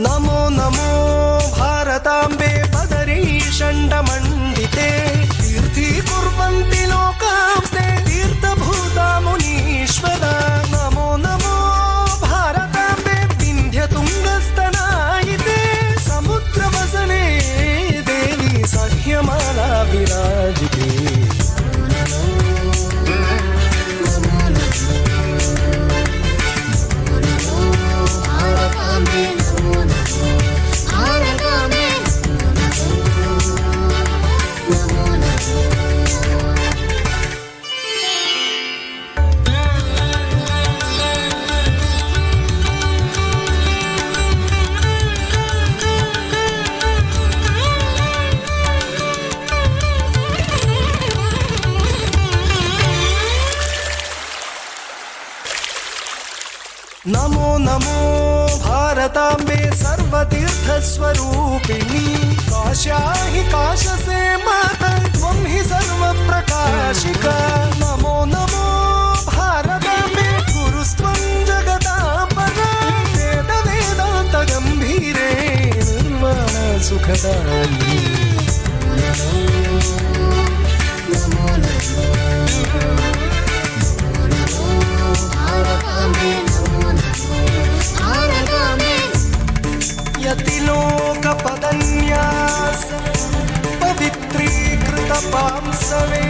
नमो नमो भारताम्बे पदरी षण्डमण्डिते तीर्थी कुर्वन्ति लोकांस्ते तीर्थभूता मुनीश्वरा नमो नमो भारताम्बे विन्ध्यतुङ्गस्तनायिते समुद्रवसने देवी सह्यमाला विराजिते नमो नमो भारताम्बे सर्वतीर्थस्वरूपिणी काश्या हि काशसे माता त्वं हि सर्वप्रकाशिका नमो नमो भारताम्बे गुरुस्त्वं जगदापरा वेद वेदान्त गम्भीरे निर्वाण सुखदायिनी यतिलोकपदन्यास पवित्रीकृत पांसवे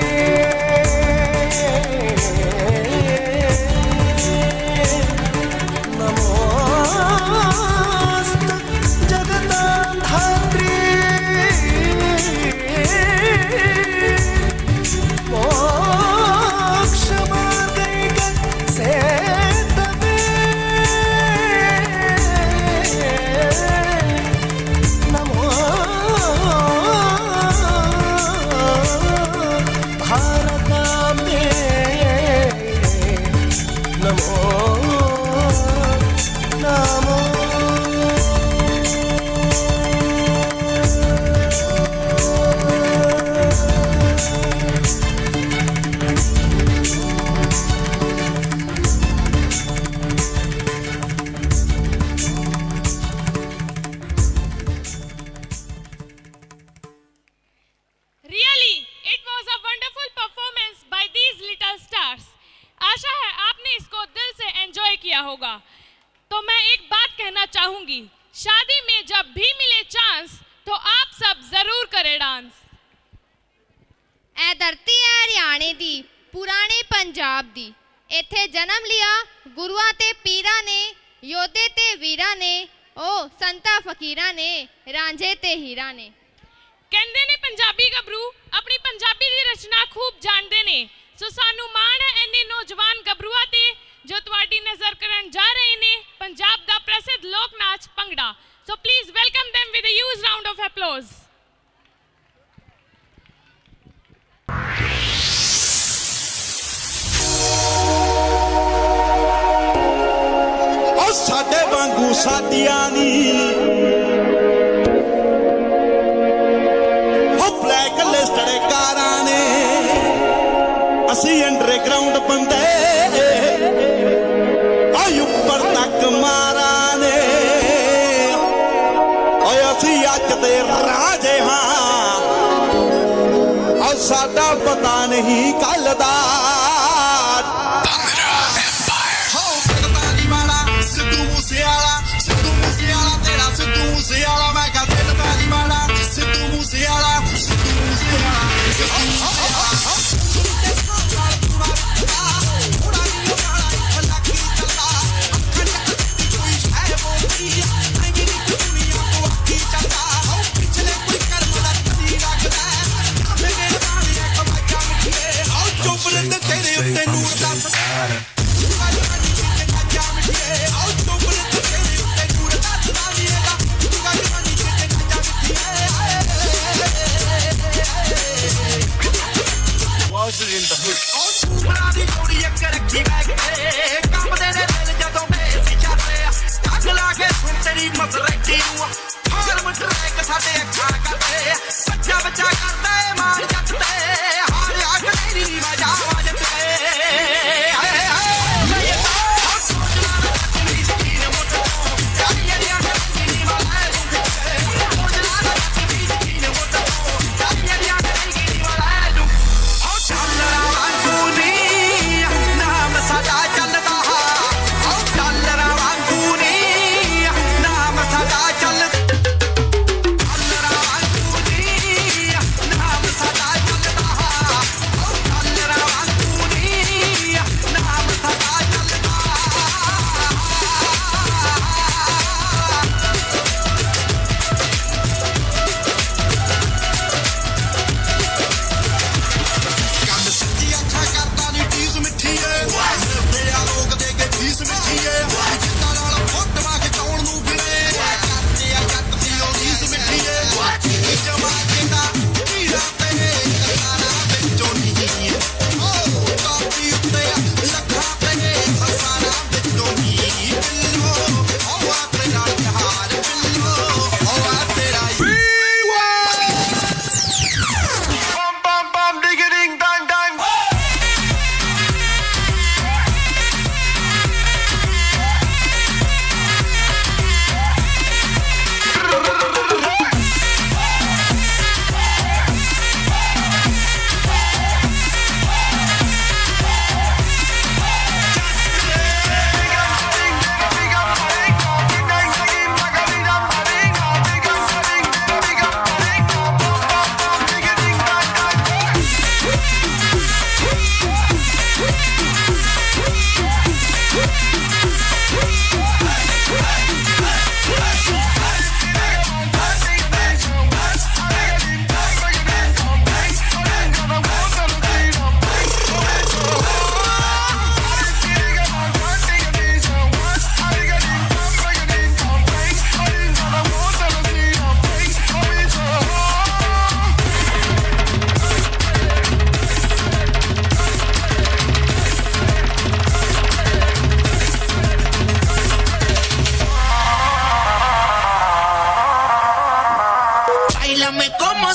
नमोस्तु जगतां धात्री मोक्षमार्गैक सेतवे नमो भारताम्बे Namo Namo Really, it was a wonderful performance by these little stars. आशा है आपने इसको दिल से एंजॉय किया होगा। तो मैं एक बात कहना चाहूंगी, शादी में जब भी मिले चांस तो आप सब जरूर करें डांस। ऐ धरती है हरियाणे दी पुराने पंजाब दी इत्थे जन्म लिया गुरुआ ते पीरा ने योधे ते वीरा ने ओ संता फकीरा ने रांझे ते हीरा ने कहंदे ने पंजाबी गबरू अपनी पंजाबी दी रचना खूब जानदे ने। सो सानू माण है इन्ने नौजवान गबरूआ ते जो तुहाडी नजर करन जा रहे ने पंजाब दा प्रसिद्ध लोक नाच Bhangra. So please welcome them with a huge round of applause. ओ साडे वांगू सादियां नी असी अंडरग्राउंड बंदे ऊपर तक मारा ने असी अज दे राजे हाँ और साडा पता नहीं कल दा सिद्धू मूसेआला तेरा सिद्धू मूसेआला मैं कहा दिल तारी माड़ा Sidhu मूसेआला the in the hood. ਝੂਮਰਾਂ ਦੀ ਜੋੜੀ ਇੱਕ ਰੱਖੀ ਬੈਗ ਤੇ ਕੰਬਦੇ ਨੇ ਦਿਲ ਜਦੋਂ ਬੇਸੀ ਚੱਲਦੇ ਅੱਗ ਲਾ ਕੇ ਸੁਣ ਤੇਰੀ ਮਸਰਕੀ ਨੂੰ ਹਾਰਮ ਟਰੈਕ ਸਾਡੇ ਅੱਖਾਂ ਕਰਦੇ ਬੱਚਾ ਬੱਚਾ ਕਰਦਾ ਏ ਮਾਰ ਜੱਟ ਤੇ ਹਾਰਿਆ ਕਨੇਰੀ ਵਜਾ ਵਜ ਤੇ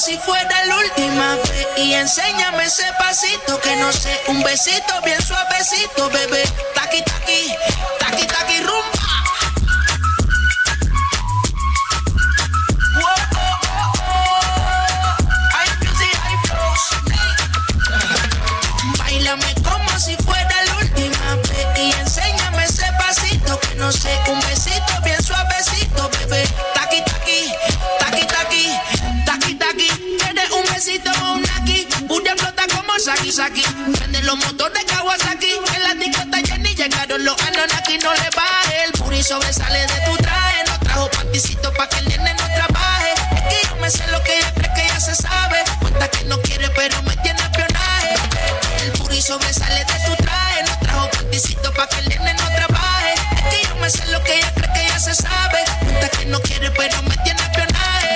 Si fuera la última vez y enséñame ese pasito que no sé, un besito bien suavecito, bebé. Taqui taqui, taqui taqui rumba. Whoa, oh, oh, oh. Hay music, hay flows. Báilame como si fuera la última vez y enséñame ese pasito que no sé, un besito bien suavecito, bebé. Taqui taqui, taqui taqui. Tienes un besito o un aquí, una flota como Saki Saki. Prende los motores Kawasaki. En la discota Jenny llegaron los Anunnaki. No le baje, el puri sobresale de tu traje. No trajo panticito pa' que el nene no trabaje. Es que yo me sé lo que ella cree que ya se sabe. Cuenta que no quiere pero me tiene espionaje. El puri sobresale de tu traje. No trajo panticito pa' que el nene no trabaje. Es que yo me sé lo que ella cree que ya se sabe. Cuenta que no quiere pero me tiene espionaje.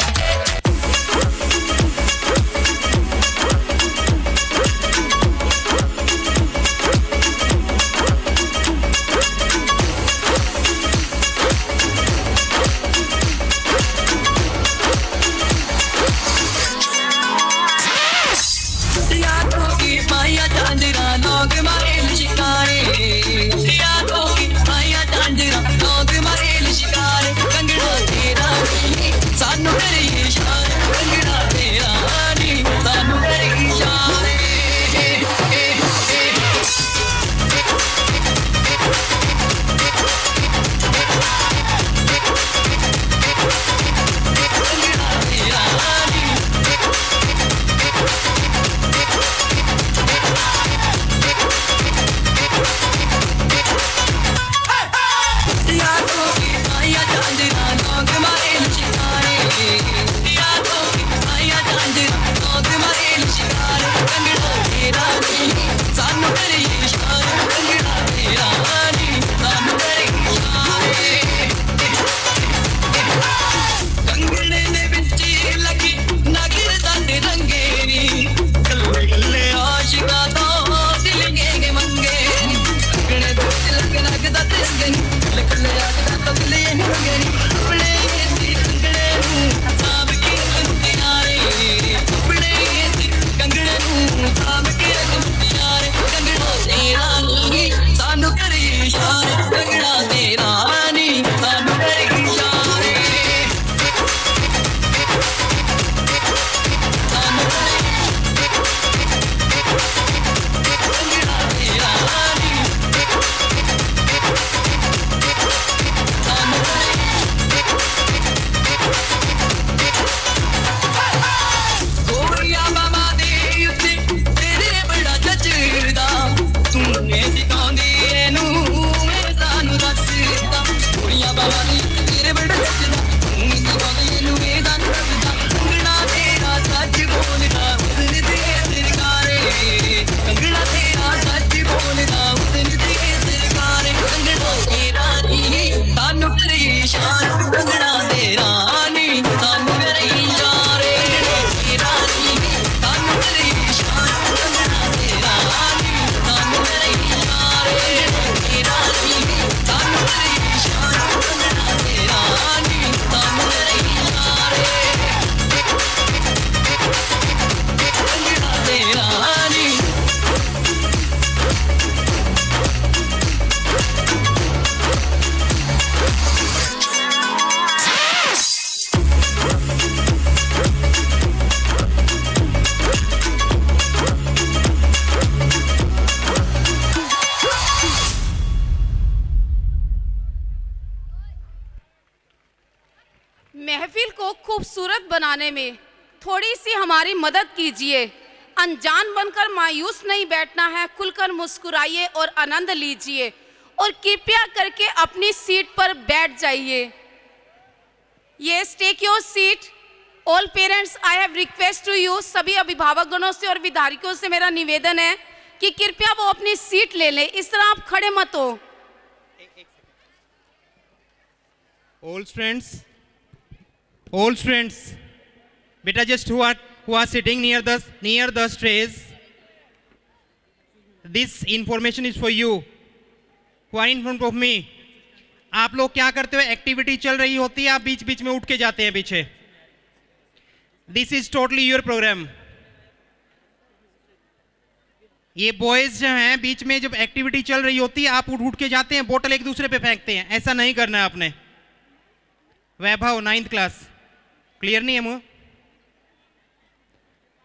बनाने में थोड़ी सी हमारी मदद कीजिए। अनजान बनकर मायूस नहीं बैठना है, खुलकर मुस्कुराइए और आनंद लीजिए और कृपया करके अपनी सीट पर बैठ जाइए। Yes, take your seat. All parents, I have request to you. सभी अभिभावकगणों से और विद्यार्थियों से मेरा निवेदन है कि कृपया वो अपनी सीट ले लें। इस तरह आप खड़े मत हो। All students, beta just who are sitting near the stage. This information is for you. Who are in front of me? आप लोग क्या करते हो? एक्टिविटी चल रही होती है, आप बीच बीच में उठ के जाते हैं पीछे। This is totally your program. ये बॉयज जो हैं बीच में जब एक्टिविटी चल रही होती है आप उठ के जाते हैं, बोतल एक दूसरे पे फेंकते हैं। ऐसा नहीं करना है आपने। वैभव 9th क्लास, क्लियर नहीं है मुझे?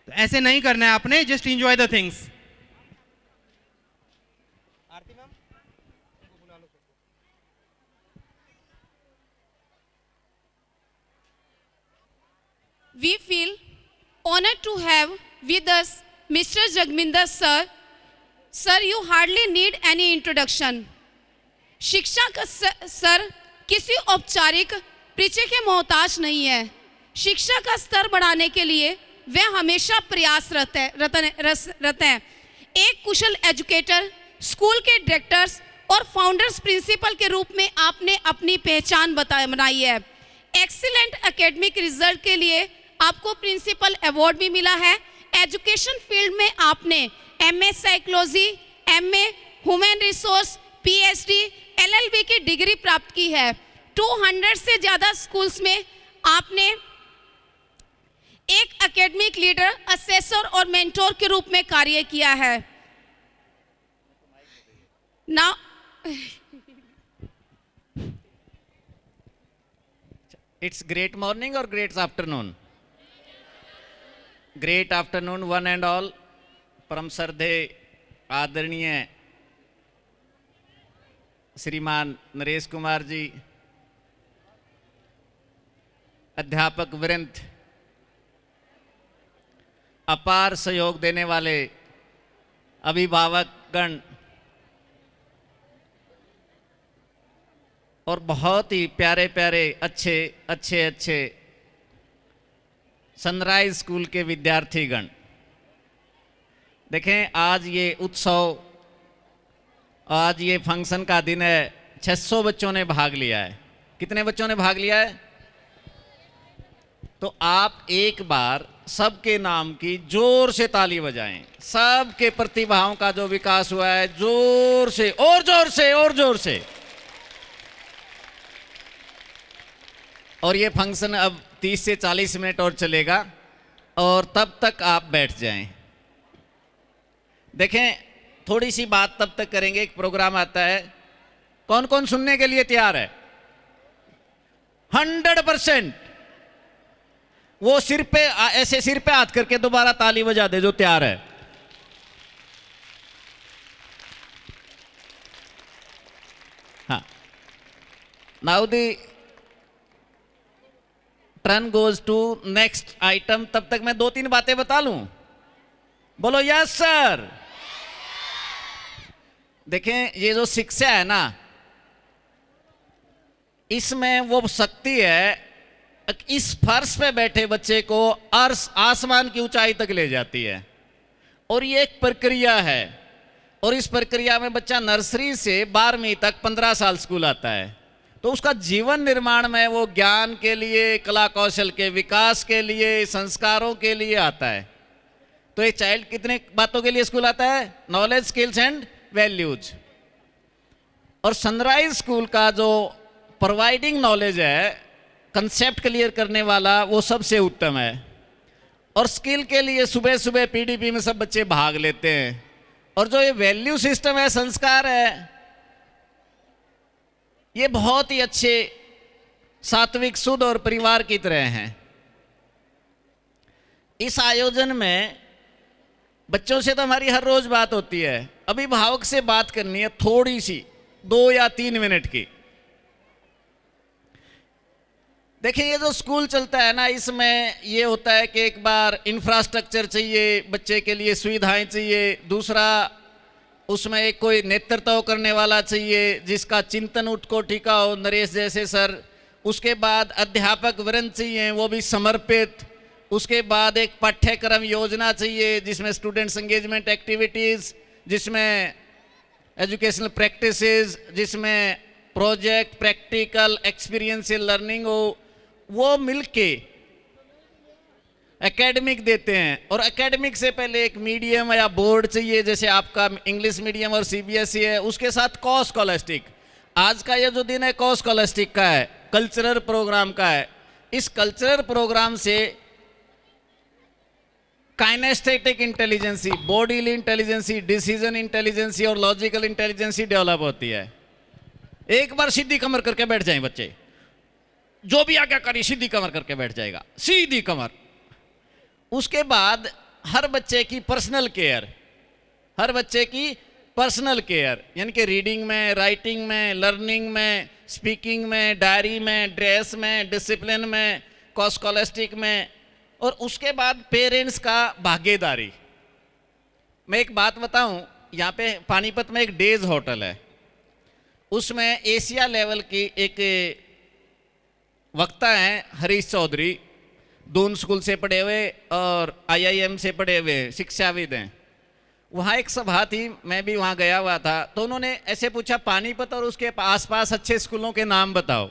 तो ऐसे नहीं करना है आपने, just enjoy the things. Aarti ma'am बुला लो। We feel honored to have with us Mr. Jagminder sir. Sir, you hardly need any introduction. शिक्षा का सर किसी औपचारिक परिचय के मोहताज नहीं है। शिक्षा का स्तर बढ़ाने के लिए वे हमेशा प्रयासरत हैं। एक कुशल एजुकेटर, स्कूल के डायरेक्टर्स और फाउंडर्स प्रिंसिपल के रूप में आपने अपनी पहचान बनाई है। एक्सीलेंट एकेडमिक रिजल्ट के लिए आपको प्रिंसिपल अवार्ड भी मिला है। एजुकेशन फील्ड में आपने MA psychology, MA human resource, PhD, LLB की डिग्री प्राप्त की है। 200 से ज़्यादा स्कूल्स में आपने एक एकेडमिक लीडर, असेसर और मेंटोर के रूप में कार्य किया है। Now, it's great morning or great afternoon? Great afternoon one and all. परम श्रद्धे आदरणीय श्रीमान नरेश कुमार जी, अध्यापक वृंद, अपार सहयोग देने वाले अभिभावकगण और बहुत ही प्यारे प्यारे अच्छे सनराइज स्कूल के विद्यार्थीगण। देखें, आज ये उत्सव, आज ये फंक्शन का दिन है। 600 बच्चों ने भाग लिया है। कितने बच्चों ने भाग लिया है? तो आप एक बार सबके नाम की जोर से ताली बजाएं। सबके प्रतिभाओं का जो विकास हुआ है, जोर से और जोर से और जोर से। और ये फंक्शन अब 30 से 40 मिनट और चलेगा और तब तक आप बैठ जाएं। देखें, थोड़ी सी बात तब तक करेंगे, एक प्रोग्राम आता है। कौन कौन सुनने के लिए तैयार है? 100%। वो सिर पे ऐसे सिर पे हाथ करके दोबारा ताली बजा दे जो तैयार है। हाँ, now the turn goes to next item. तब तक मैं 2-3 बातें बता लूं। बोलो यस सर। देखें, ये जो शिक्षा है ना, इसमें वो शक्ति है, इस फर्श पे बैठे बच्चे को आसमान की ऊंचाई तक ले जाती है। और ये एक प्रक्रिया है, और इस प्रक्रिया में बच्चा नर्सरी से 12वीं तक 15 साल स्कूल आता है। तो उसका जीवन निर्माण में वो ज्ञान के लिए, कला कौशल के विकास के लिए, संस्कारों के लिए आता है। तो एक चाइल्ड कितने बातों के लिए स्कूल आता है? Knowledge, skills and values. और सनराइज स्कूल का जो प्रोवाइडिंग नॉलेज है, कंसेप्ट क्लियर करने वाला, वो सबसे उत्तम है। और स्किल के लिए सुबह सुबह पीडीपी में सब बच्चे भाग लेते हैं। और जो ये वैल्यू सिस्टम है, संस्कार है, ये बहुत ही अच्छे सात्विक, शुद्ध और परिवार की तरह हैं। इस आयोजन में बच्चों से तो हमारी हर रोज बात होती है, अभिभावक से बात करनी है थोड़ी सी, 2 या 3 मिनट की। देखिए, ये जो स्कूल चलता है ना, इसमें ये होता है कि एक बार इंफ्रास्ट्रक्चर चाहिए, बच्चे के लिए सुविधाएं चाहिए, दूसरा उसमें एक कोई नेतृत्व करने वाला चाहिए जिसका चिंतन उत्कोटिका हो, नरेश जैसे सर। उसके बाद अध्यापक वृंद चाहिए, वो भी समर्पित। उसके बाद एक पाठ्यक्रम योजना चाहिए जिसमें स्टूडेंट्स एंगेजमेंट एक्टिविटीज़, जिसमें एजुकेशनल प्रैक्टिसेस, जिसमें प्रोजेक्ट, प्रैक्टिकल, एक्सपीरियंशियल लर्निंग हो, वो मिलके एकेडमिक देते हैं। और एकेडमिक से पहले एक मीडियम या बोर्ड चाहिए, जैसे आपका इंग्लिश मीडियम और सीबीएसई है, उसके साथ को स्कॉलस्टिक। आज का ये जो दिन है को स्कॉलस्टिक का है, कल्चरल प्रोग्राम का है। इस कल्चरल प्रोग्राम से kinesthetic intelligency, bodily intelligency, decision intelligency और लॉजिकल इंटेलिजेंसी डेवलप होती है। एक बार सीधी कमर करके बैठ जाएं बच्चे, जो भी आज्ञा करी सीधी कमर करके बैठ जाएगा, सीधी कमर। उसके बाद हर बच्चे की पर्सनल केयर, हर बच्चे की पर्सनल केयर, यानी कि रीडिंग में, राइटिंग में, लर्निंग में, स्पीकिंग में, डायरी में, ड्रेस में, डिसिप्लिन में, स्कॉलस्टिक में। और उसके बाद पेरेंट्स का भागीदारी। मैं एक बात बताऊं, यहाँ पे पानीपत में एक डेज होटल है, उसमें एशिया लेवल की एक वक्ता हैं हरीश चौधरी, दून स्कूल से पढ़े हुए और IIM से पढ़े हुए शिक्षाविद हैं। वहाँ एक सभा थी, मैं भी वहाँ गया हुआ था, तो उन्होंने ऐसे पूछा पानीपत और उसके आसपास अच्छे स्कूलों के नाम बताओ।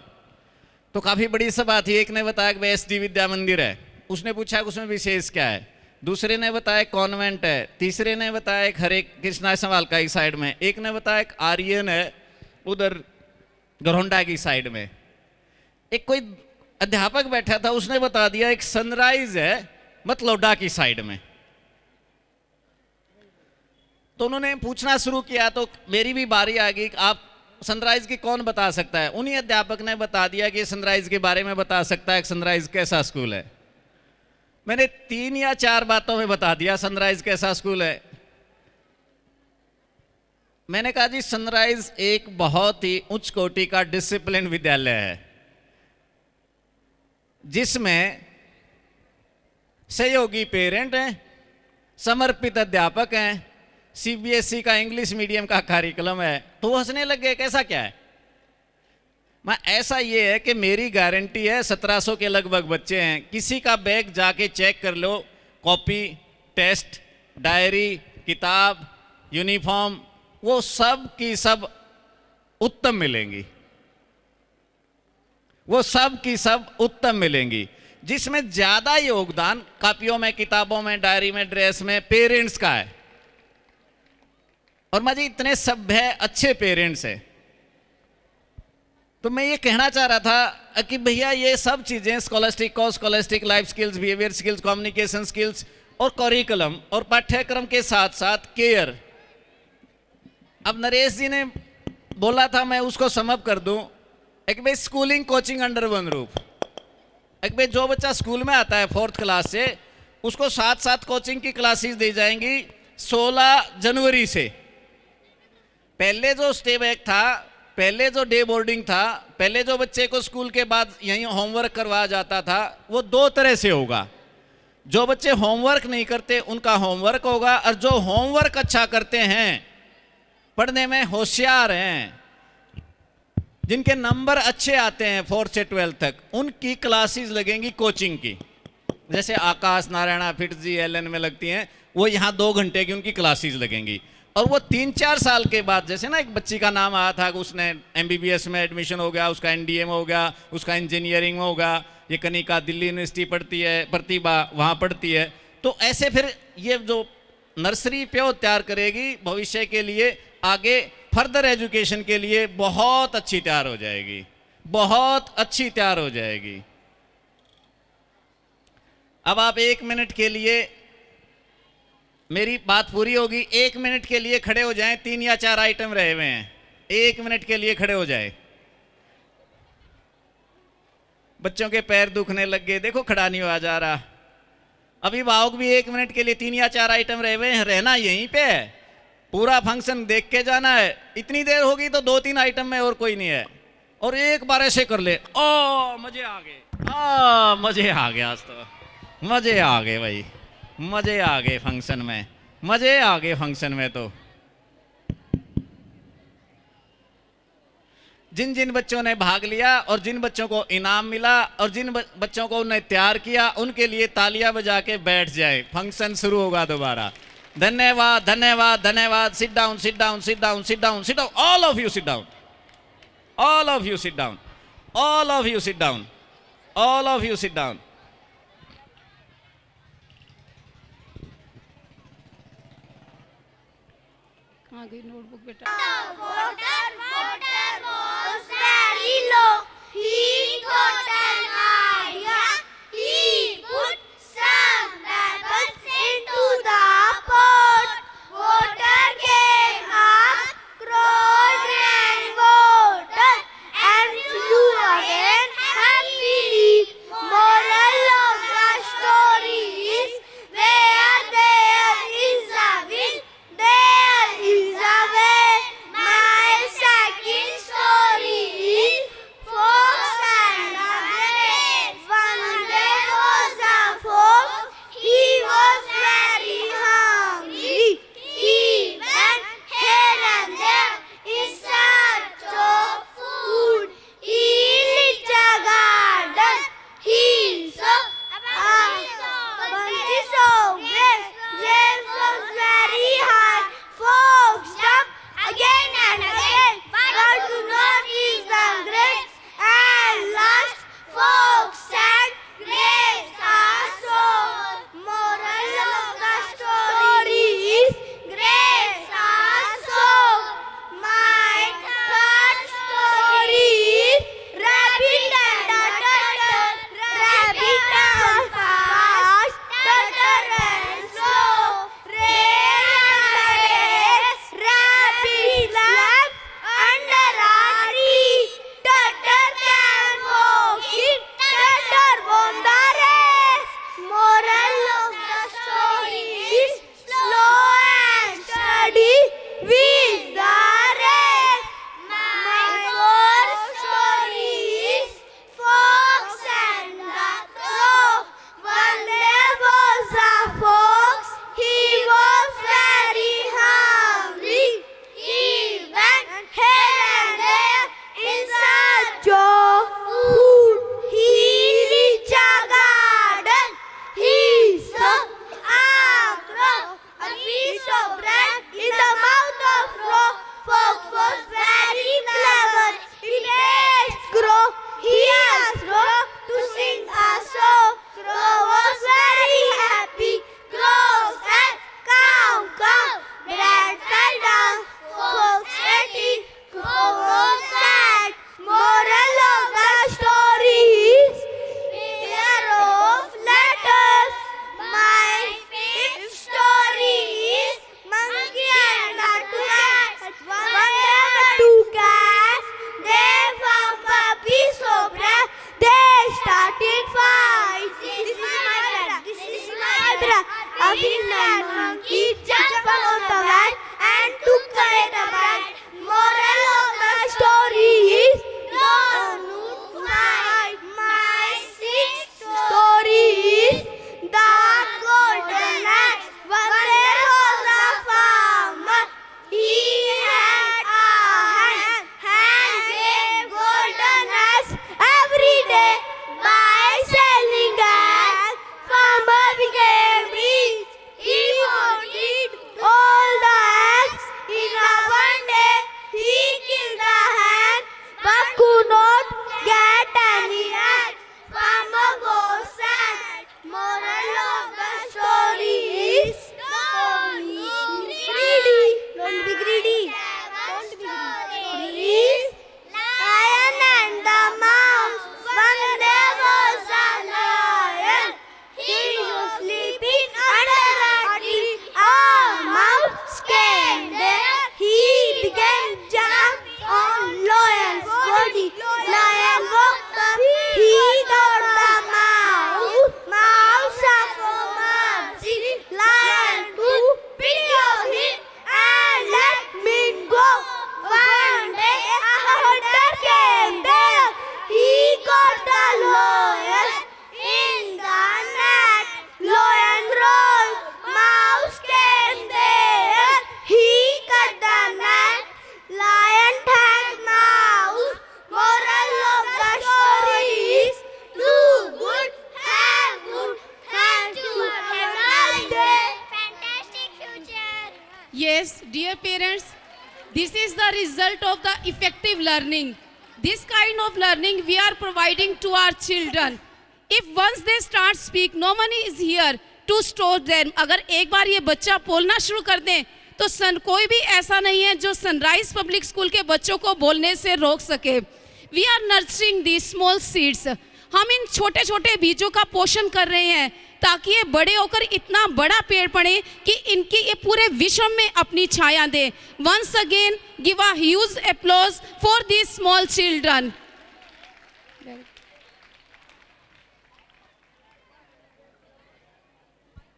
तो काफ़ी बड़ी सभा थी। एक ने बताया कि SD विद्या मंदिर है, उसने पूछा कि उसमें विशेष क्या है, दूसरे ने बताया कॉन्वेंट है, तीसरे ने बताया एक हरे कृष्णा सवाल का ही साइड में, एक ने बताया एक आर्यन है उधर गरोंडा की साइड में। एक कोई अध्यापक बैठा था, उसने बता दिया एक सनराइज है मतलौडा की साइड में। तो उन्होंने पूछना शुरू किया, तो मेरी भी बारी आ गई, आप सनराइज की कौन बता सकता है। उन्हीं अध्यापक ने बता दिया कि सनराइज के बारे में बता सकता है, सनराइज कैसा स्कूल है। मैंने 3 या 4 बातों में बता दिया सनराइज कैसा स्कूल है। मैंने कहा जी सनराइज एक बहुत ही उच्च कोटि का डिसिप्लिन विद्यालय है, जिसमें सहयोगी पेरेंट हैं, समर्पित अध्यापक हैं, CBSE का इंग्लिश मीडियम का कार्यक्रम है। तो वो हंसने लग गए, कैसा क्या है। मैं ऐसा ये है कि मेरी गारंटी है 1700 के लगभग बच्चे हैं, किसी का बैग जाके चेक कर लो, कॉपी, टेस्ट, डायरी, किताब, यूनिफॉर्म, वो सब की सब उत्तम मिलेंगी, वो सब की सब उत्तम मिलेंगी। जिसमें ज्यादा योगदान कॉपियों में, किताबों में, डायरी में, ड्रेस में पेरेंट्स का है। और मुझे इतने सभ्य अच्छे पेरेंट्स हैं, तो मैं ये कहना चाह रहा था कि भैया ये सब चीजें स्कॉलस्टिक, को scholastic, life skills, behaviour skills, communication skills और करिकुलम और पाठ्यक्रम के साथ साथ केयर। अब नरेश जी ने बोला था, मैं उसको समअप कर दूं। एक भाई schooling coaching under one roof, एक भाई जो बच्चा स्कूल में आता है 4th क्लास से, उसको साथ साथ कोचिंग की क्लासेस दी जाएंगी 16 जनवरी से। पहले जो स्टे बैक था, पहले जो डे बोर्डिंग था, पहले जो बच्चे को स्कूल के बाद यहीं होमवर्क करवाया जाता था, वो 2 तरह से होगा। जो बच्चे होमवर्क नहीं करते उनका होमवर्क होगा, और जो होमवर्क अच्छा करते हैं, पढ़ने में होशियार हैं, जिनके नंबर अच्छे आते हैं 4th से 12th तक, उनकी क्लासेस लगेंगी कोचिंग की। जैसे आकाश, नारायणा, फिट्जी, LN में लगती हैं, वो यहाँ 2 घंटे की उनकी क्लासेस लगेंगी। और वो 3-4 साल के बाद, जैसे ना एक बच्ची का नाम आया था कि उसने MBBS में एडमिशन हो गया, उसका NDA में हो गया, उसका इंजीनियरिंग में होगा, ये कनिका दिल्ली यूनिवर्सिटी पढ़ती है, प्रतिभा वहाँ पढ़ती है। तो ऐसे फिर ये जो नर्सरी पे तैयार करेगी भविष्य के लिए, आगे फर्दर एजुकेशन के लिए बहुत अच्छी तैयार हो जाएगी, बहुत अच्छी तैयार हो जाएगी। अब आप 1 मिनट के लिए, मेरी बात पूरी होगी, 1 मिनट के लिए खड़े हो जाएं। 3 या 4 आइटम रहे हुए हैं, 1 मिनट के लिए खड़े हो जाए। बच्चों के पैर दुखने लग गए, देखो खड़ा नहीं हुआ जा रहा। अभिभावक भी 1 मिनट के लिए 3 या 4 आइटम रहे हुए हैं, रहना यहीं पे है, पूरा फंक्शन देख के जाना है। इतनी देर होगी तो 2-3 आइटम में और कोई नहीं है, और एक बार ऐसे कर ले, ओ मजे आ गए। मजे आ गए आज तो, मजे आ गए भाई, मजे आ गए फंक्शन में, मजे आ गए फंक्शन में। तो जिन जिन बच्चों ने भाग लिया और जिन बच्चों को इनाम मिला और जिन बच्चों को उन्हें तैयार किया, उनके लिए तालियां बजा के बैठ जाए, फंक्शन शुरू होगा दोबारा। धन्यवाद धन्यवाद धन्यवाद। Sit down sit down sit down sit down sit down, all of you sit down, all of you sit down, all of you sit down, all of you sit down. कहाँ गई notebook बेटा? Voter was very low. He got an idea. He put some pebbles into the pot. Voter came up, crowed and voted, and flew again happily. Moral of the story is, where there is a will, there is a way. My second story is Fox and the Grapes. One day was a fox. He was very hungry. He went here and there in search of food. He lit a garden. He saw bunches of grapes. Grapes was very hard. Fox jumped again and again, but could not reach the grapes. At last, Fox said, "Grapes are sour." Moral of the story is, grapes are sour. My third story is Rabbit and the Turtle. Rabbit ran fast, Turtle ran slow. Rain and the race, Rabbit slept under a tree. Turtle can walk it, Turtle won the race. Moral of the story is, slow and steady wins the race. My fourth story is Fox and the Crow. One day was a fox. He was very hungry. He went here and there in search of food. He reached a garden. He saw a crow, a piece of bread in the mouth of crow. Fox was very clever. He faced Crow. He asked Crow to sing a song. Crow was very happy. Crow said, "Come, come." Bread fell down. Fox ate it. Crow was sad. Moral of the story is, beware of letters. My fifth story is Monkey and the Two Cats. One day the two cats, they found puppies so brave, they started fight. This is my brother, this is my brother. A and monkey jumped on the van and took away the bread. Moral of the story is, don't fight. My sixth story is the golden axe. One day was a farmer. He had a hand gave golden axe every day. By selling axe, farmer became rich. He wanted all the axe in a one day. He Yes, dear parents, this is the result of the effective learning. This kind of learning we are providing to our children. If once they start speak, no one is here to stop them. अगर एक बार ये बच्चा बोलना शुरू कर दें तो कोई भी ऐसा नहीं है जो सनराइज पब्लिक स्कूल के बच्चों को बोलने से रोक सके. We are nurturing these small seeds. हम इन छोटे छोटे बीजों का पोषण कर रहे हैं ताकि ये बड़े होकर इतना बड़ा पेड़ पड़े कि इनकी ये पूरे विश्व में अपनी छाया दे. Once again, give a huge applause for these small children.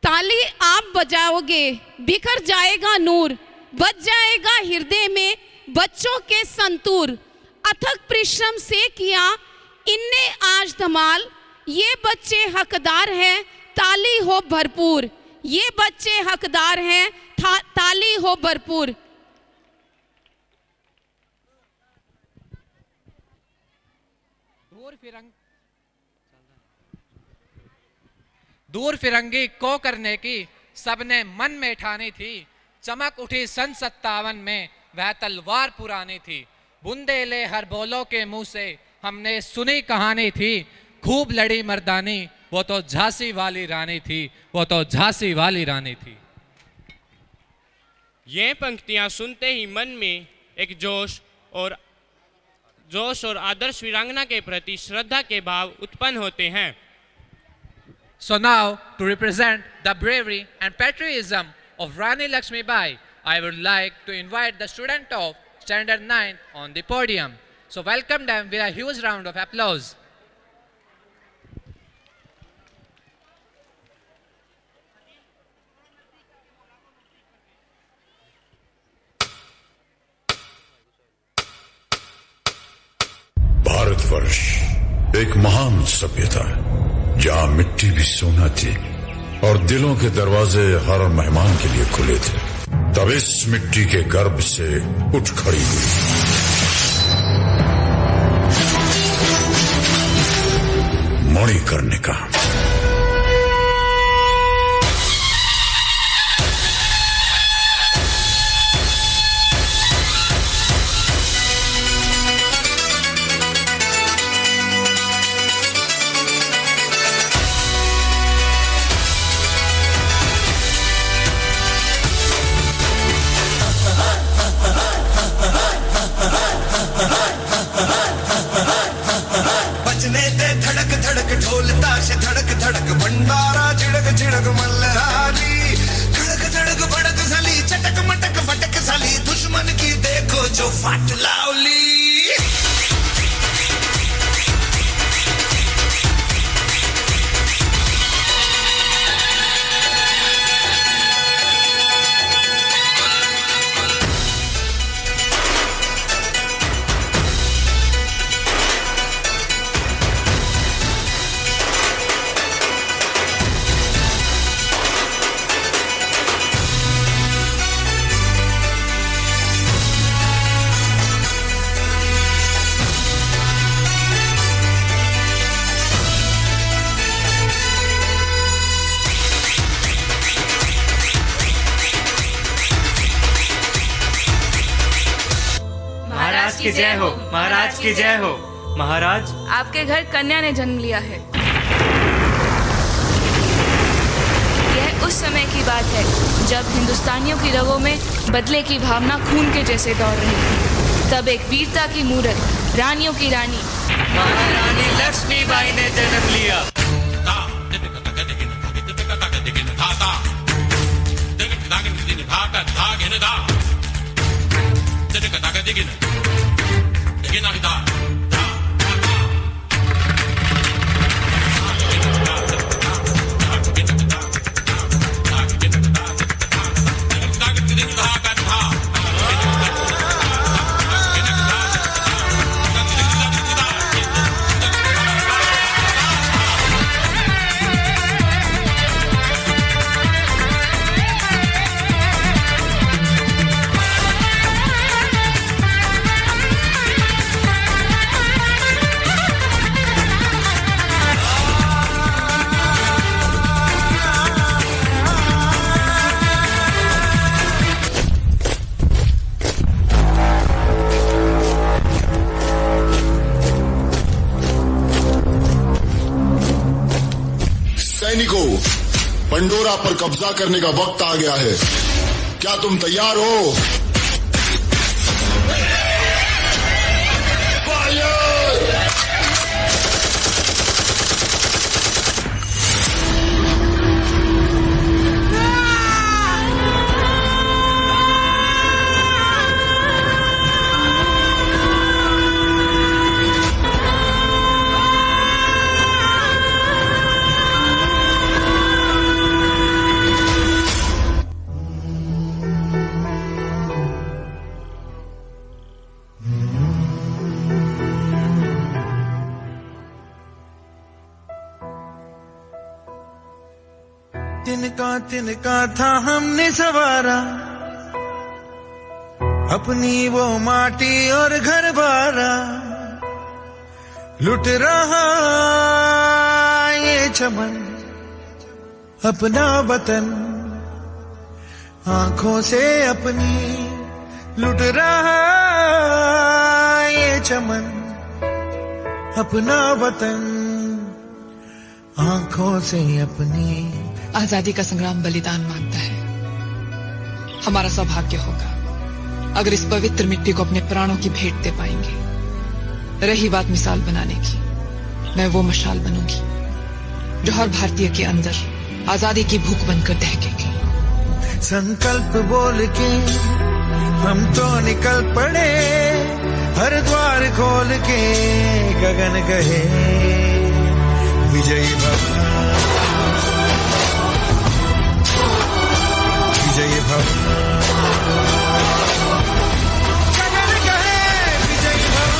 ताली आप बजाओगे, बिखर जाएगा नूर, बच जाएगा हृदय में बच्चों के संतूर. अथक परिश्रम से किया इनने आज धमाल, ये बच्चे हकदार हैं ताली हो भरपूर. ये बच्चे हकदार हैं ताली हो भरपूर. दूर फिरंगी को करने की सबने मन में ठानी थी. चमक उठी सन 57 में वह तलवार पुरानी थी. बुंदेले हर बोलों के मुंह से हमने सुनी कहानी थी. खूब लड़ी मर्दानी वो तो झांसी वाली रानी थी, वो तो झांसी वाली रानी थी. ये पंक्तियां सुनते ही मन में एक जोश और आदर्श वीरांगना के प्रति श्रद्धा के भाव उत्पन्न होते हैं. So now, to represent the bravery and patriotism of Rani Lakshmibai, I would like to invite the student of Standard 9 on the podium. So welcome them with a huge round of applause. Bharatvarsh एक महान सभ्यता है जहां मिट्टी भी सोना थी और दिलों के दरवाजे हर मेहमान के लिए खुले थे. तब इस मिट्टी के गर्भ से उठ खड़ी हुई मणिकर्णिका. बजने दे धड़क धड़क ढोल ताश धड़क धड़क भंडारा झिड़क झिड़क मल्हारी. धड़क धड़क भड़क साली चटक मटक फटक साली दुश्मन की देखो जो फाट लावली. महाराज की जय हो, महाराज की जय हो. महाराज, आपके घर कन्या ने जन्म लिया है. यह उस समय की बात है जब हिंदुस्तानियों की रगों में बदले की भावना खून के जैसे दौड़ रही थी. तब एक वीरता की मूरत, रानियों की रानी महारानी लक्ष्मीबाई ने जन्म लिया. पंडोरा पर कब्जा करने का वक्त आ गया है। क्या तुम तैयार हो? तिनका था हमने सवारा, अपनी वो माटी और घर बारा, लुट रहा ये चमन अपना वतन, आंखों से अपनी लुट रहा ये चमन अपना वतन, आंखों से अपनी। आजादी का संग्राम बलिदान मांगता है। हमारा सौभाग्य होगा अगर इस पवित्र मिट्टी को अपने प्राणों की भेंट दे पाएंगे। रही बात मिसाल बनाने की, मैं वो मशाल बनूंगी जो हर भारतीय के अंदर आजादी की भूख बनकर दहकेगी। संकल्प बोल के हम तो निकल पड़े, हर द्वार खोल के गगन गए विजयी भव, विजयी भव, गगन गए विजयी भव।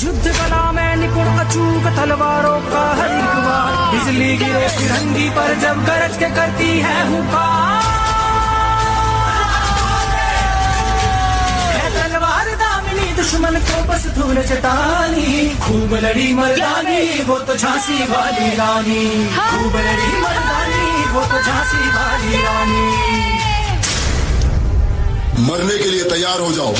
युद्ध कला में निपुण अचूक तलवारों का हर एक वार, बिजली गिरे फिरंगी पर जब गरज के करती है हुकार। है तलवार दामिनी दुश्मन को बस धूल चटानी, खूब लड़ी मर्दानी वो तो झांसी वाली रानी, खूब लड़ी मर्दानी वो तो झांसी वाली रानी। मरने के लिए तैयार हो जाओ।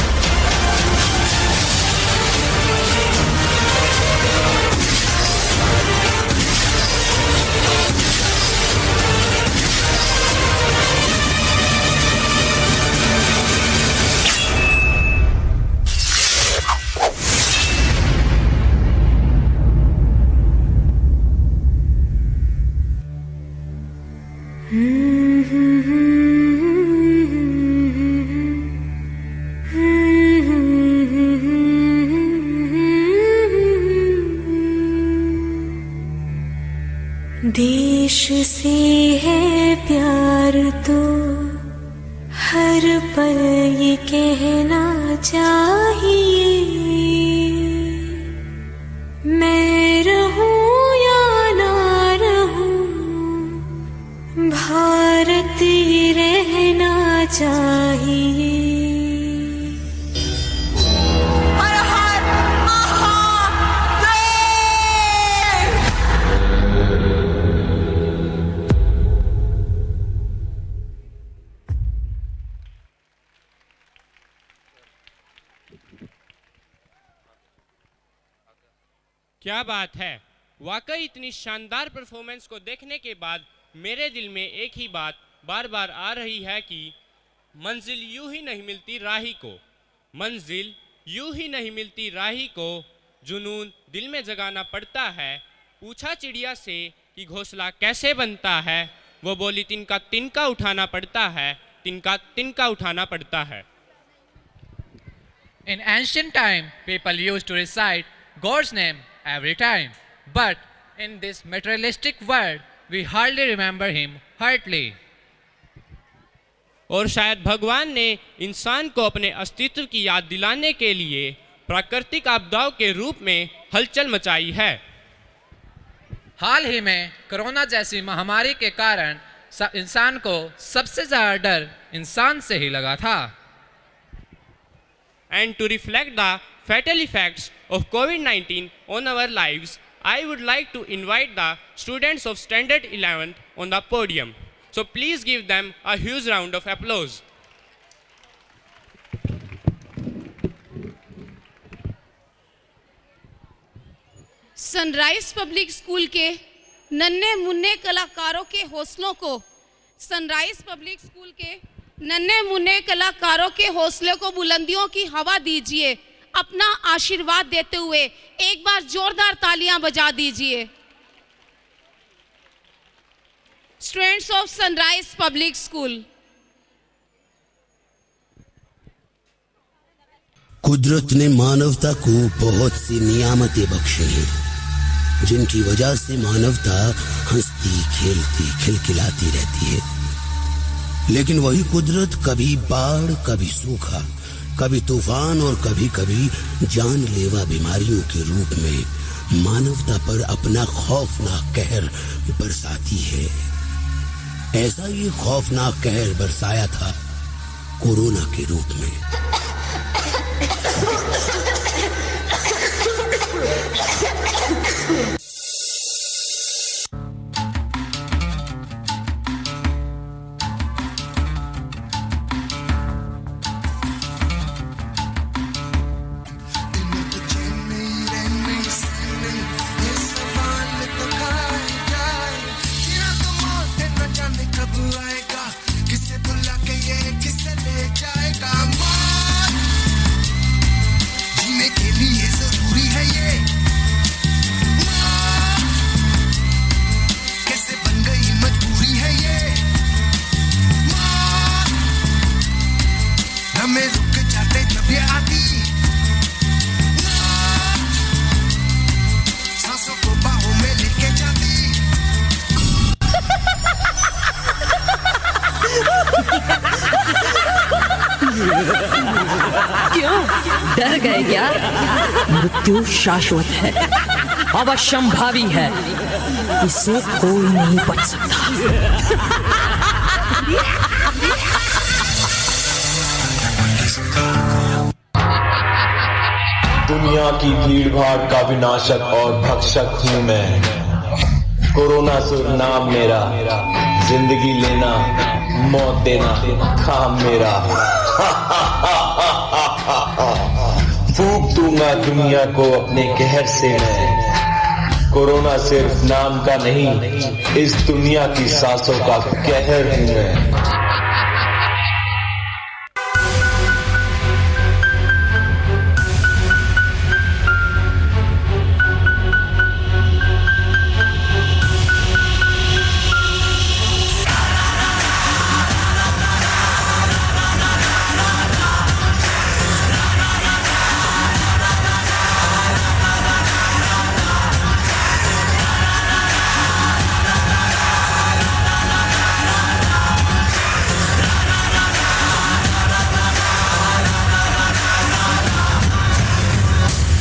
देश से है प्यार तो हर पल ये कहना चाहिए, मैं रहूं या ना रहूं भारत ये रहना चाहिए। क्या बात है, वाकई इतनी शानदार परफॉर्मेंस को देखने के बाद मेरे दिल में एक ही बात बार बार आ रही है कि मंजिल यूं ही नहीं मिलती राही को, मंजिल यूं ही नहीं मिलती राही को, जुनून दिल में जगाना पड़ता है। पूछा चिड़िया से कि घोंसला कैसे बनता है, वो बोली तिनका तिनका उठाना पड़ता है, तिनका तिनका उठाना पड़ता है। In ancient time, people used to recite God's name every time. But in this materialistic world, we hardly remember Him heartily. और शायद भगवान ने इंसान को अपने अस्तित्व की याद दिलाने के लिए प्राकृतिक आपदाओं के रूप में हलचल मचाई है। हाल ही में कोरोना जैसी महामारी के कारण इंसान को सबसे ज़्यादा डर इंसान से ही लगा था। And to reflect the fatal effects of COVID-19 on our lives, I would like to invite the students of Standard 11th on the podium. So please give them a huge round of applause. Sunrise public school के नन्हे मुन्ने कलाकारों के हौसलों को, sunrise public school के नन्हे मुन्ने कलाकारों के हौसले को बुलंदियों की हवा दीजिए। अपना आशीर्वाद देते हुए एक बार जोरदार तालियां बजा दीजिए। Students of sunrise public school. कुदरत ने मानवता को बहुत सी नियामतें बख्शी हैं, जिनकी वजह से मानवता हंसती खेलती खिलखिलाती रहती है। लेकिन वही कुदरत कभी बाढ़, कभी सूखा, कभी तूफान और कभी कभी जानलेवा बीमारियों के रूप में मानवता पर अपना खौफनाक कहर बरसाती है। ऐसा ही खौफनाक कहर बरसाया था कोरोना के रूप में। क्यों डर गए क्या? मृत्यु शाश्वत है, अवश्यंभावी है, इससे कोई नहीं बच सकता। दुनिया की भीड़-भाड़ का विनाशक और भक्षक हूँ मैं। कोरोना से नाम मेरा, जिंदगी लेना मौत देना काम मेरा। फूंक दूंगा दुनिया को अपने कहर से मैं। कोरोना सिर्फ नाम का नहीं, इस दुनिया की सांसों का कहर हूँ मैं।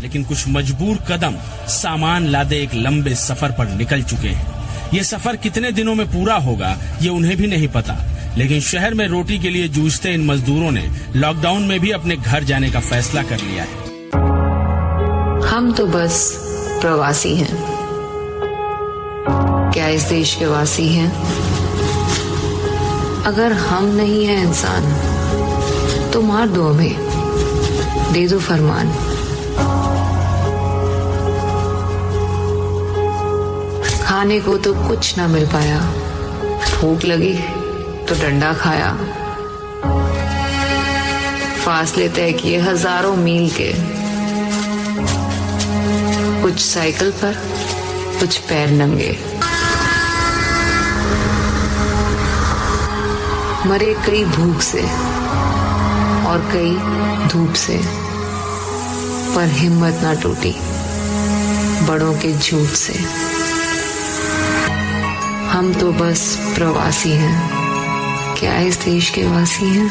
लेकिन कुछ मजबूर कदम सामान लादे एक लंबे सफर पर निकल चुके हैं। ये सफर कितने दिनों में पूरा होगा ये उन्हें भी नहीं पता, लेकिन शहर में रोटी के लिए जूझते इन मजदूरों ने लॉकडाउन में भी अपने घर जाने का फैसला कर लिया है। हम तो बस प्रवासी हैं, क्या इस देश के वासी हैं? अगर हम नहीं हैं इंसान तो मार दो हमें, दे दो फरमान। खाने को तो कुछ ना मिल पाया, भूख लगी तो डंडा खाया, फासले तय किए हजारों मील के, कुछ साइकिल पर, कुछ पैर नंगे। मरे कई भूख से और कई धूप से, पर हिम्मत ना टूटी बड़ों के झूठ से। हम तो बस प्रवासी हैं, क्या इस देश के वासी हैं?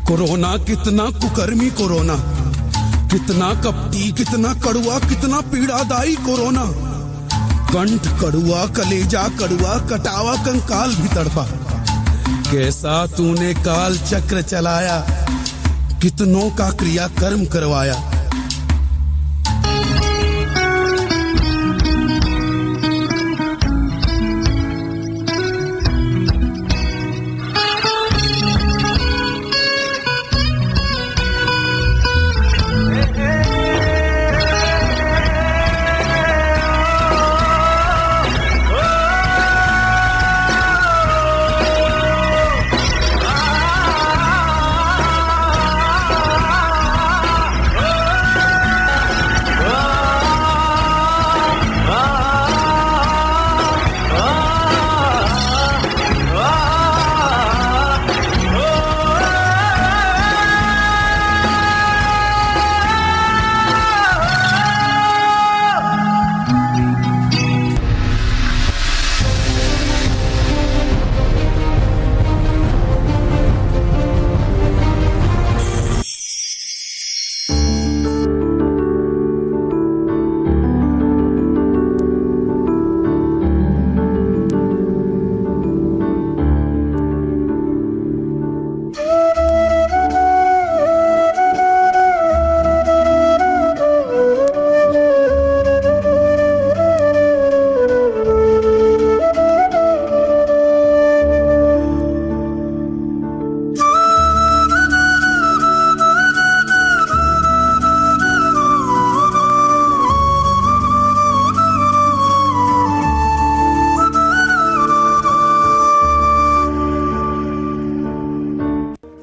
कोरोना कितना कुकर्मी कोरोना, कितना कपटी, कितना कड़ुआ, कितना पीड़ादायी कोरोना। कंठ कड़ुआ, कलेजा कड़ुआ, कटावा कंकाल भी तड़पा। कैसा तूने काल चक्र चलाया, कितनों का क्रिया कर्म करवाया।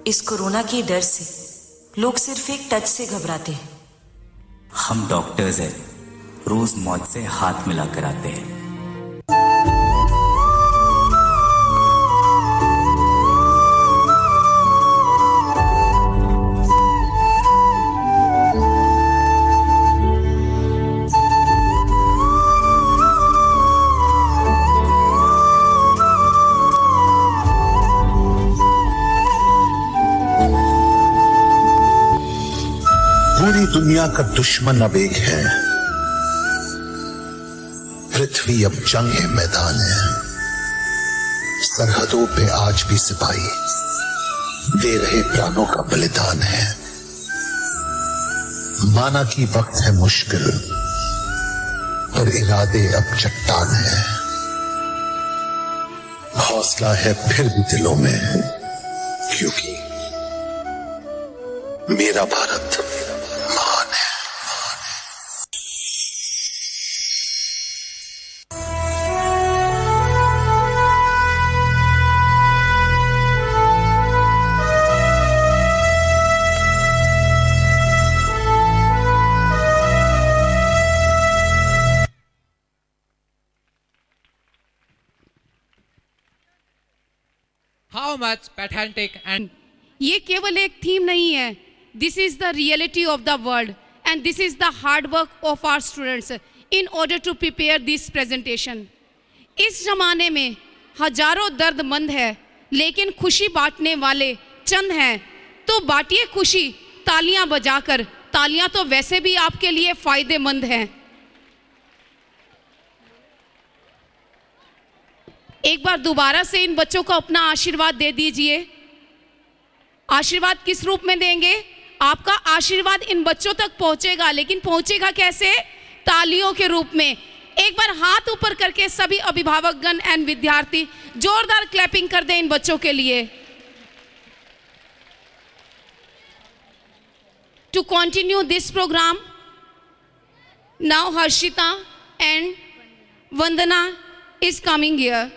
इस कोरोना के डर से लोग सिर्फ एक टच से घबराते हैं। हम डॉक्टर्स हैं, रोज मौत से हाथ मिलाकर आते हैं। पूरी दुनिया का दुश्मन अब एक है, पृथ्वी अब जंग मैदान है। सरहदों पे आज भी सिपाही दे रहे प्राणों का बलिदान है। माना कि वक्त है मुश्किल, पर इरादे अब चट्टान है। हौसला है फिर भी दिलों में, क्योंकि मेरा भारत महान है। How much pathetic and ये केवल एक थीम नहीं है, this is the reality of the world and this is the hard work of our students in order to prepare this presentation. इस जमाने में हजारों दर्दमंद है, लेकिन खुशी बांटने वाले चंद हैं। तो बांटिए खुशी तालियां बजाकर, तालियां तो वैसे भी आपके लिए फायदेमंद हैं। एक बार दोबारा से इन बच्चों को अपना आशीर्वाद दे दीजिए। आशीर्वाद किस रूप में देंगे? आपका आशीर्वाद इन बच्चों तक पहुंचेगा, लेकिन पहुंचेगा कैसे? तालियों के रूप में। एक बार हाथ ऊपर करके सभी अभिभावकगण एंड विद्यार्थी जोरदार क्लैपिंग कर दें इन बच्चों के लिए। To continue this programme, now Harshita and Vandana is coming here.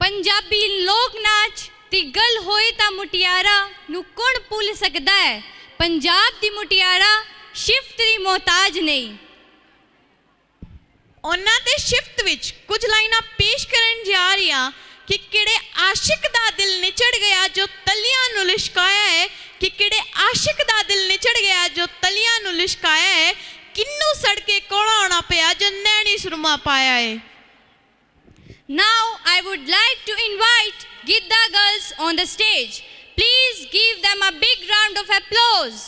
Punjabi लोक नाच दी गल होए ता मुटियारा नू कौन भुल सकदा है। पंजाब दी मुटियारा शिफ्त दी मोहताज नहीं। ਉਹਨਾਂ ਦੇ ਸ਼ਿਫਤ ਵਿੱਚ ਕੁਝ ਲਾਈਨਾਂ ਪੇਸ਼ ਕਰਨ ਜਾ ਰਹੀ ਹਾਂ ਕਿ ਕਿਹੜੇ ਆਸ਼ਿਕ ਦਾ ਦਿਲ ਨਿਚੜ ਗਿਆ ਜੋ ਤਲੀਆਂ ਨੂੰ ਲਿਸ਼ਕਾਇਆ ਹੈ, ਕਿ ਕਿਹੜੇ ਆਸ਼ਿਕ ਦਾ ਦਿਲ ਨਿਚੜ ਗਿਆ ਜੋ ਤਲੀਆਂ ਨੂੰ ਲਿਸ਼ਕਾਇਆ ਹੈ, ਕਿੰਨੂੰ ਸੜਕੇ ਕੋਲ ਆਉਣਾ ਪਿਆ ਜੋ ਨੈਣੀ ਸੁਰਮਾ ਪਾਇਆ ਹੈ। Now I would like to invite Gidda girls on the stage. Please give them a big round of applause.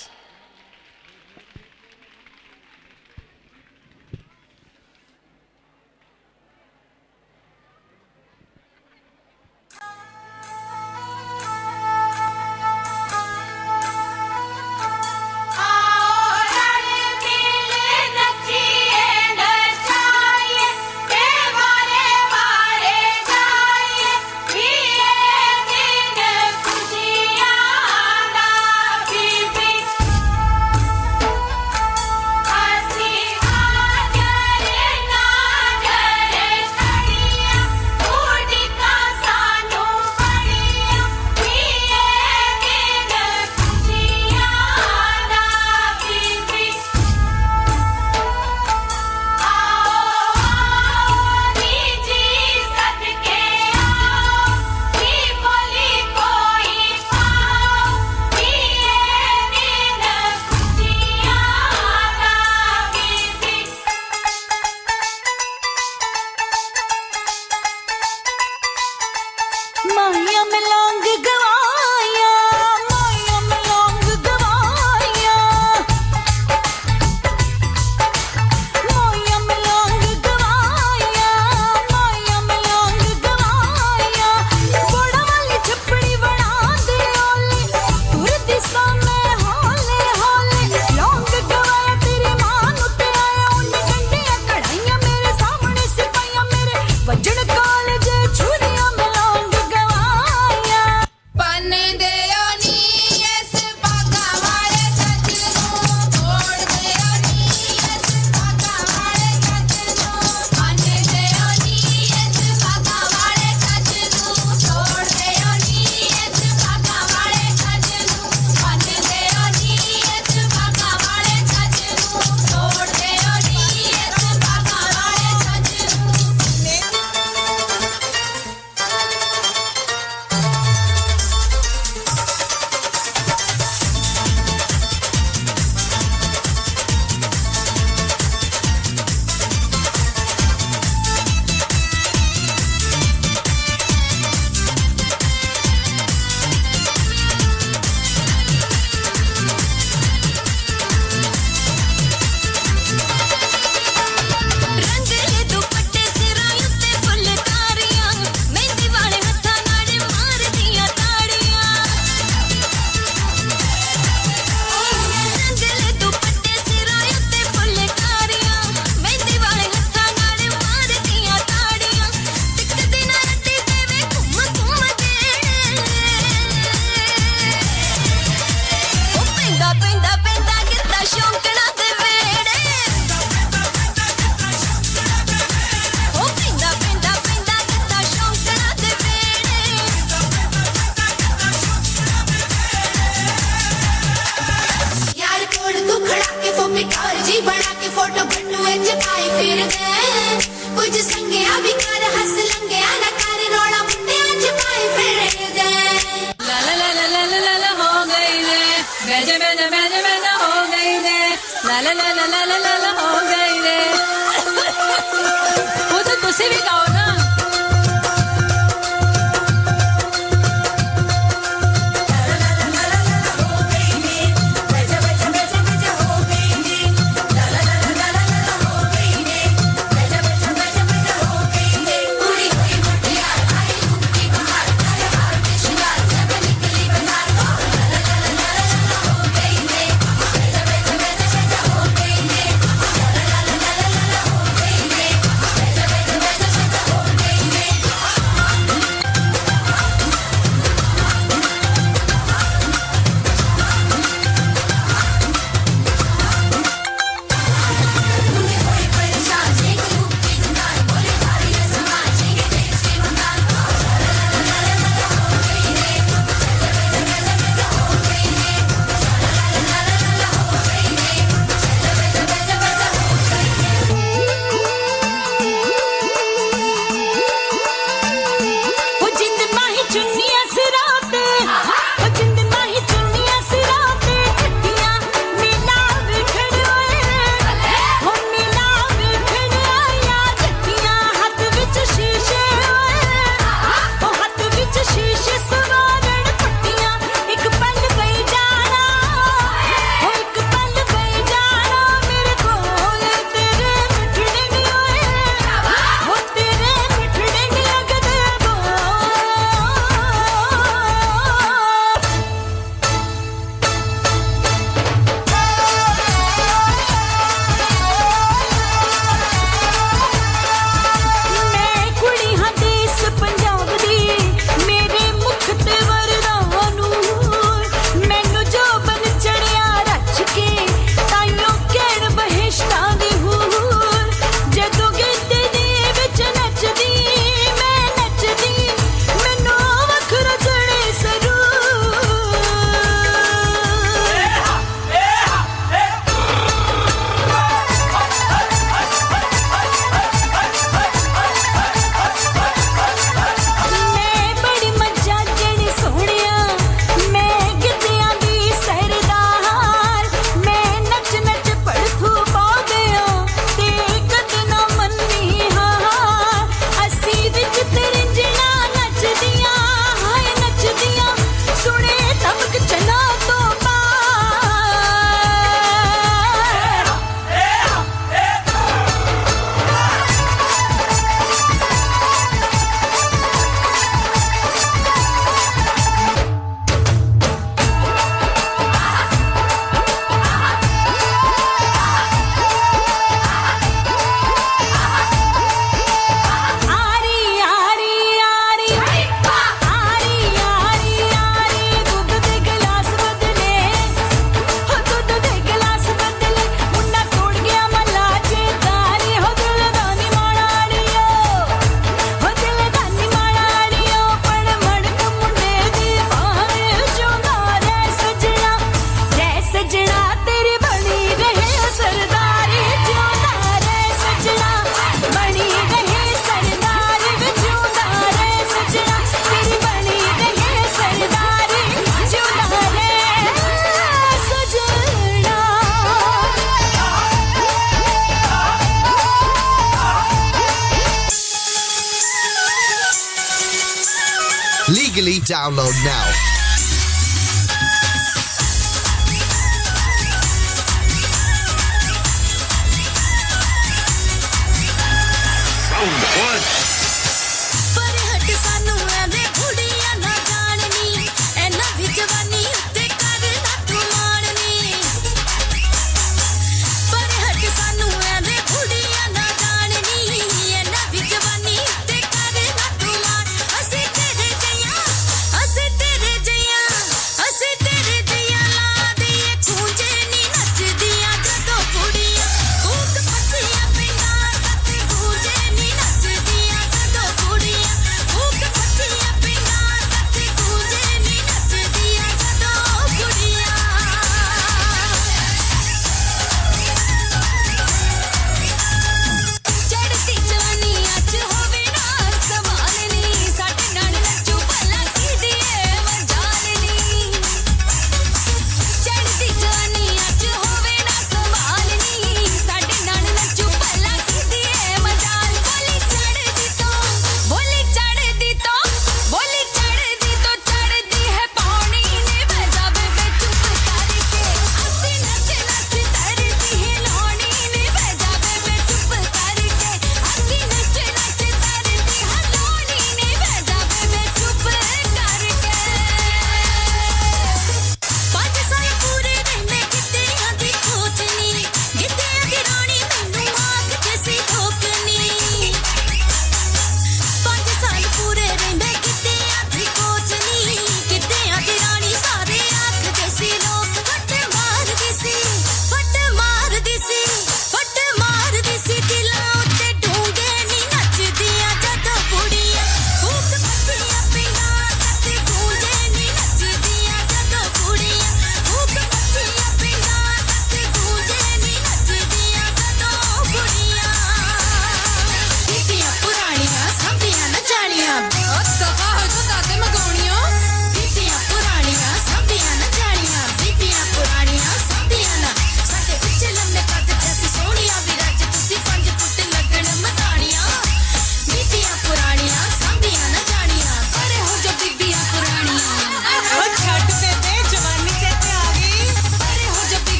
Legally download now.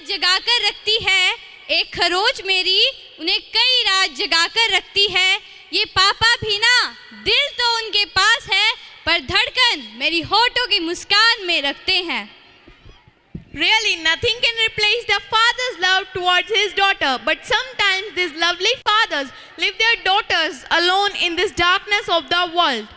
जगाकर रखती है, एक खरोच मेरी उन्हें कई रात जगाकर रखती है। ये पापा भी ना, दिल तो उनके पास है, पर धड़कन मेरी होठों की मुस्कान में रखते हैं। Really, nothing can replace the father's love towards his daughter. But sometimes these lovely fathers leave their daughters alone in this darkness of the world.